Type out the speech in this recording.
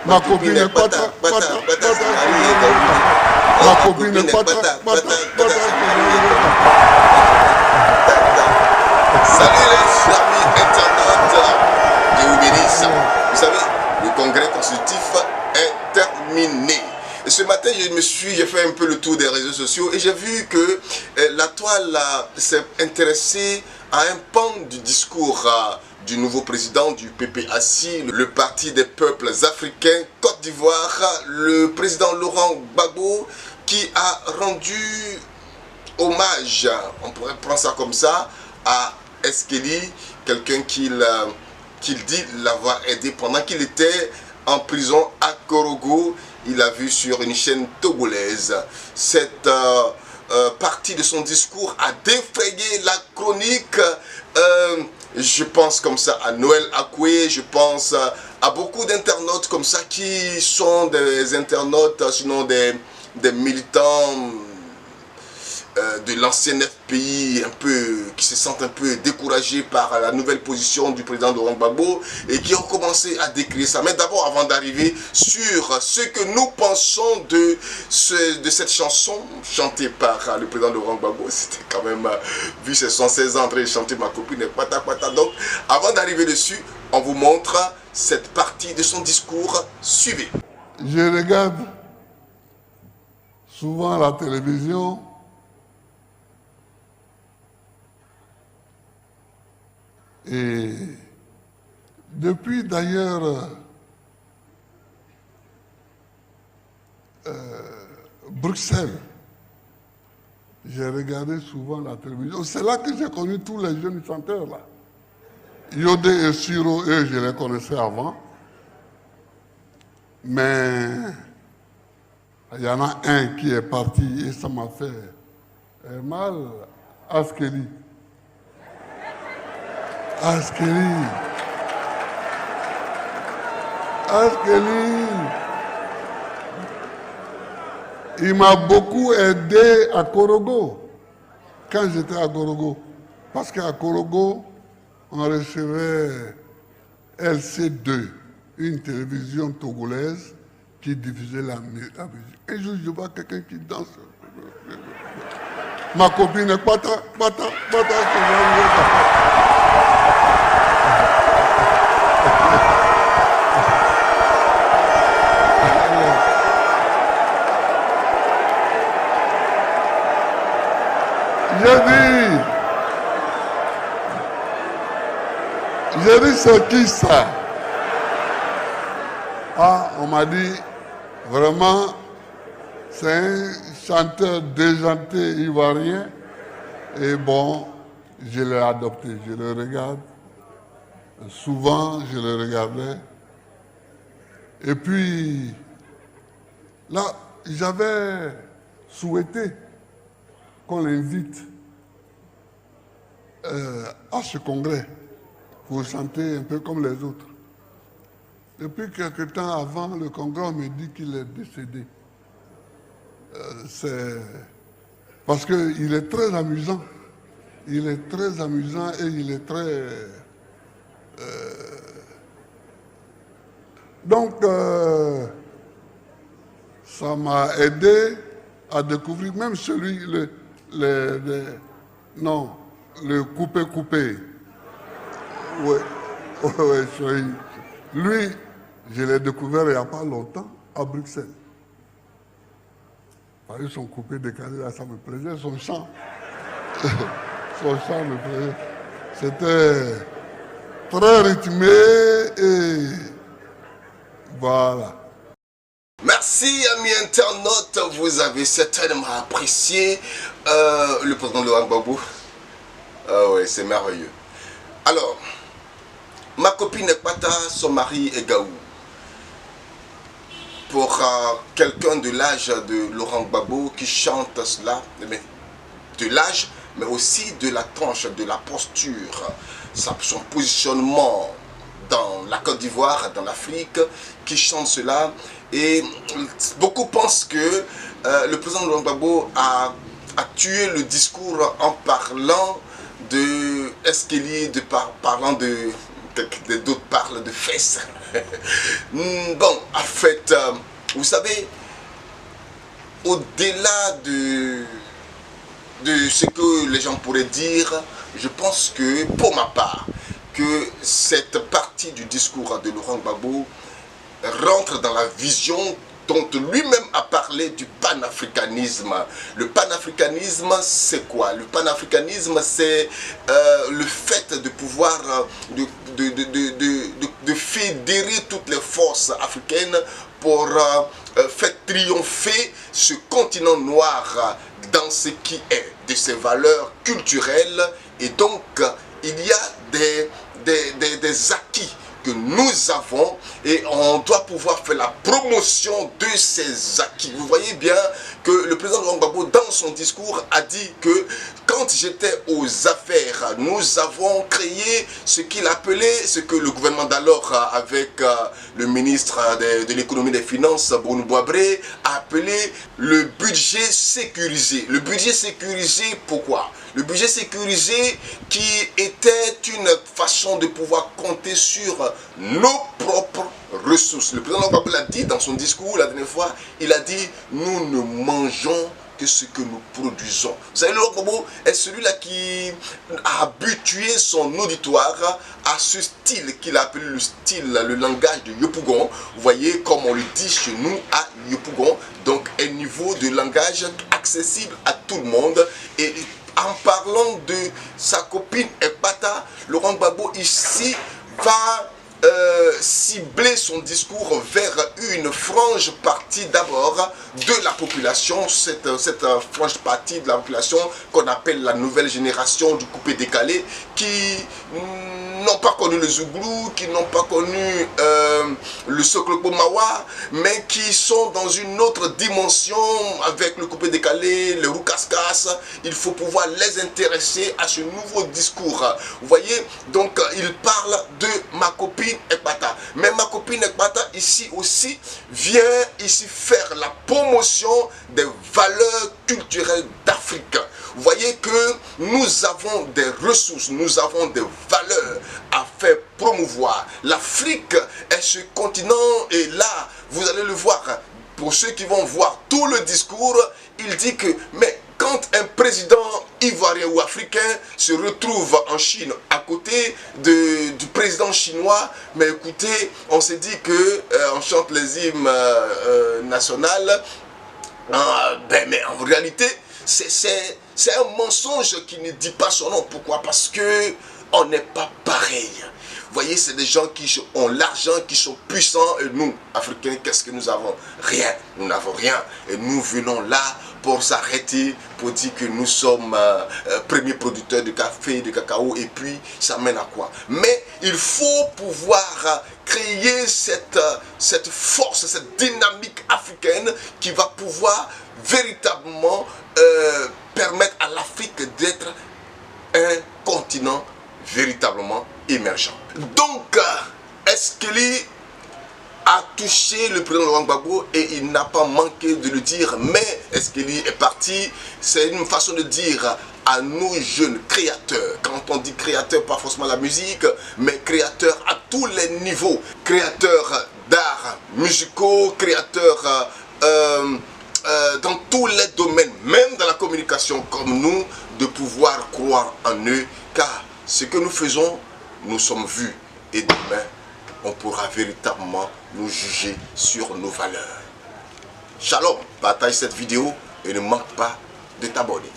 Ma copine est pata, pata, pata. Ma copine est pata, pata, pata. Salut les amis internautes, Dieu vous bénisse. Vous savez, le congrès constitutif est terminé. Et ce matin, j'ai fait un peu le tour des réseaux sociaux et j'ai vu que la toile s'est intéressée à un pan du discours du nouveau président du PPAC, le Parti des peuples africains, Côte d'Ivoire, le président Laurent Gbagbo, qui a rendu hommage, on pourrait prendre ça comme ça, à Eskeli, quelqu'un qu'il dit l'avoir aidé pendant qu'il était en prison à Korogo. Il a vu sur une chaîne togolaise cette partie de son discours a défrayé la chronique. Je pense comme ça à Noël Akoué, je pense à beaucoup d'internautes comme ça qui sont des internautes, sinon des militants de l'ancien FPI, un peu, qui se sentent un peu découragés par la nouvelle position du président Laurent Gbagbo et qui ont commencé à décrire ça. Mais d'abord, avant d'arriver sur ce que nous pensons de cette chanson chantée par le président Laurent Gbagbo, c'était quand même, vu ses 116 ans en train de chanter Ma copine est pata pata. Donc, avant d'arriver dessus, on vous montre cette partie de son discours. Suivez. Je regarde souvent la télévision. Et depuis d'ailleurs Bruxelles, j'ai regardé souvent la télévision. C'est là que j'ai connu tous les jeunes chanteurs là. Yodé et Siro, eux, je les connaissais avant. Mais il y en a un qui est parti et ça m'a fait mal. Askeli. Askeli. Askeli. Il m'a beaucoup aidé à Korogo, quand j'étais à Korogo. Parce qu'à Korogo, on recevait LC2, une télévision togolaise qui diffusait la musique. Un jour, je vois quelqu'un qui danse. Ma copine est pata, pata, pata. J'ai dit, c'est qui ça? Ah, on m'a dit, vraiment, c'est un chanteur déjanté ivoirien. Et bon, je l'ai adopté, je le regarde. Souvent, je le regardais. Et puis, là, j'avais souhaité qu'on l'invite à ce congrès pour chanter un peu comme les autres. Depuis quelque temps avant le congrès, on me dit qu'il est décédé. C'est parce qu'il est très amusant. Il est très amusant et il est très... Donc, ça m'a aidé à découvrir même celui, le coupé-coupé. Oui, lui, je l'ai découvert il n'y a pas longtemps à Bruxelles. Par exemple, son coupé décalé, là, ça me plaisait, son chant. Son chant me plaisait. C'était très rythmé et voilà. Merci amis internautes, vous avez certainement apprécié le président Laurent Gbagbo. Ah ouais, c'est merveilleux. Alors, ma copine est pata, son mari est gaou. Pour quelqu'un de l'âge de Laurent Gbagbo qui chante cela, mais de l'âge, mais aussi de la tranche, de la posture, son positionnement dans la Côte d'Ivoire, dans l'Afrique, qui chante cela. Et beaucoup pensent que le président Laurent Gbagbo a tué le discours en parlant de Eskeli, parlant de d'autres parlent de fesses. Bon, en fait, vous savez, au-delà de ce que les gens pourraient dire, je pense que, pour ma part, que cette partie du discours de Laurent Gbagbo rentre dans la vision dont lui-même a parlé du panafricanisme. Le panafricanisme, c'est quoi? Le panafricanisme, c'est le fait de pouvoir de fédérer toutes les forces africaines pour faire triompher ce continent noir dans ce qui est de ses valeurs culturelles. Et donc, il y a des acquis que nous avons et on doit pouvoir faire la promotion de ces acquis. Vous voyez bien que le président Laurent Gbagbo, dans son discours, a dit que quand j'étais aux affaires, nous avons créé ce qu'il appelait, ce que le gouvernement d'alors, avec le ministre de l'économie et des finances, Bruno Boabré, a appelé le budget sécurisé. Le budget sécurisé, pourquoi? Le budget sécurisé qui était une façon de pouvoir compter sur nos propres ressources. Le président Gbagbo l'a dit dans son discours la dernière fois, il a dit « Nous ne mangeons que ce que nous produisons ». Vous savez, Laurent Gbagbo est celui-là qui a habitué son auditoire à ce style qu'il a appelé le style, le langage de Yopougon. Vous voyez, comme on le dit chez nous à Yopougon, donc un niveau de langage accessible à tout le monde. Et en parlant de sa copine Ekpata, Laurent Gbagbo ici va cibler son discours vers une frange partie d'abord de la population, cette frange partie de la population qu'on appelle la nouvelle génération du coupé décalé, qui n'ont pas connu le Zouglou, qui n'ont pas connu le Soklopo Mawa, mais qui sont dans une autre dimension avec le coupé décalé, le Roukaskas. Il faut pouvoir les intéresser à ce nouveau discours. Vous voyez, donc il parle de ma copine Ekpata. Mais ma copine Ekpata ici aussi vient ici faire la promotion des valeurs culturelles d'Afrique. Vous voyez que nous avons des ressources, nous avons des valeurs à faire promouvoir. L'Afrique est ce continent et là, vous allez le voir, pour ceux qui vont voir tout le discours, il dit que, mais quand un président ivoirien ou africain se retrouve en Chine à côté du président chinois, mais écoutez, on s'est dit que on chante les hymnes nationales, mais en réalité, c'est un mensonge qui ne dit pas son nom. Pourquoi? Parce que on n'est pas pareil. Vous voyez, c'est des gens qui ont l'argent, qui sont puissants. Et nous, Africains, qu'est-ce que nous avons? Rien. Nous n'avons rien. Et nous venons là pour s'arrêter, pour dire que nous sommes premiers producteurs de café, de cacao. Et puis, ça mène à quoi? Mais il faut pouvoir créer cette force, cette dynamique africaine qui va pouvoir véritablement permettre à l'Afrique d'être un continent véritablement émergent. Donc, Eskili a touché le président Laurent Gbagbo et il n'a pas manqué de le dire, mais Eskili est parti. C'est une façon de dire à nos jeunes créateurs, quand on dit créateurs, pas forcément la musique, mais créateurs à tous les niveaux, créateurs d'art musicaux, créateurs dans tous les domaines, même dans la communication comme nous, de pouvoir croire en eux, car ce que nous faisons, nous sommes vus et demain, on pourra véritablement nous juger sur nos valeurs. Shalom, partage cette vidéo et ne manque pas de t'abonner.